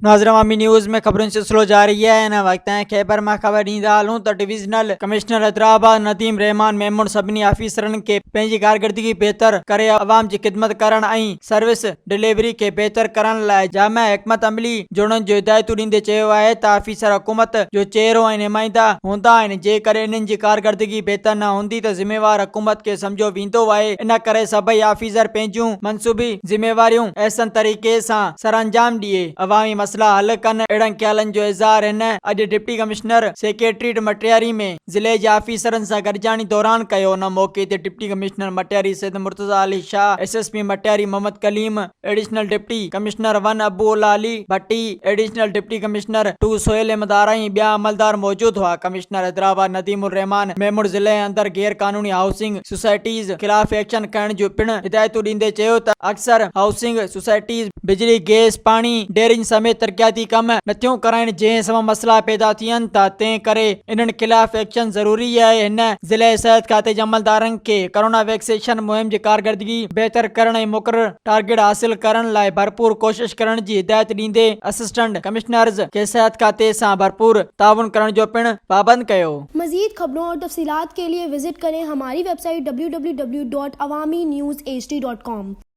नाज़रीन अवामी न्यूज़ में खबरों सिलसिलो जारी है। इन वक्त खैबर में खबर ॾींदा हलूं त डिविजनल कमिश्नर हैदराबाद नदीम रहमान मेमून सभिनी ऑफिसरनि खे पंहिंजी कारकर्दगी बेहतर करे अवाम जी ख़िदमत करण ऐं सर्विस डिलीवरी खे बेहतर करण लाइ जामा हिकमत अमली जोड़ण जो हिदायतूं ॾींदे चयो आहे त ऑफिसर हुकूमत जो चेहरो ऐं नुमाइंदा हूंदा आहिनि। जेकॾहिं इन्हनि जी कारकर्दगी बेहतर न हूंदी त ज़िम्मेवार हुकूमत खे सम्झो वेंदो आहे। इन करे सभई ऑफिसर पंहिंजूं मनसूबी ज़िम्मेवारियूं अहसन तरीक़े सां सरअंजाम ॾिए अवामी मसला हल कनि। अहिड़नि ख्यालनि जो इज़हार हिन अॼु डिप्टी कमिश्नर सेक्रेटरीट मटियारी में ज़िले जे ऑफिसरनि सां गॾिजाणी दौरान कयो। उन मौके ते deputy commissioner Matiari Syed Murtaza Ali Shah, SSP Matiari Mohammad Kaleem, additional deputy commissioner 1 Abu Ali Bhatti, additional deputy commissioner 2 Sohail Ahmed Ara ऐं ॿिया अमलदार मौजूद हुआ। कमिश्नर हैदराबाद नदीमुर रहमान मेमूर ज़िले अंदर गैर कानूनी हाउसिंग सोसाइटीज़ खिलाफ एक्शन खणण जो पिण हिदायतूं ॾींदे चयो त अक्सर हाउसिंग सोसाइटीज़ बिजली गैस पाणी डेयरिंग समेत तरक्याती कम नथियूं कराइनि जंहिं सबब मसला पैदा थियनि था। तंहिं करे इन्हनि खिलाफ एक्शन ज़रूरी आहे। हिन ज़िले सिहत खाते जे अमलदारनि खे कोरोना वैक्सीनेशन मुहिम जी कारकर्दगी बेहतर करण ऐं मुक़रर टारगेट हासिल करण लाइ भरपूर कोशिश करण जी हिदायत ॾींदे असिस्टेंट कमिश्नर्स खे सिहत खाते सां भरपूर ताउन करण जो पिण पाबंद कयो। मज़ीद खबरों और तफसीलात के लिए विजिट करें हमारी वेबसाइट www.awamiNewsHD.com।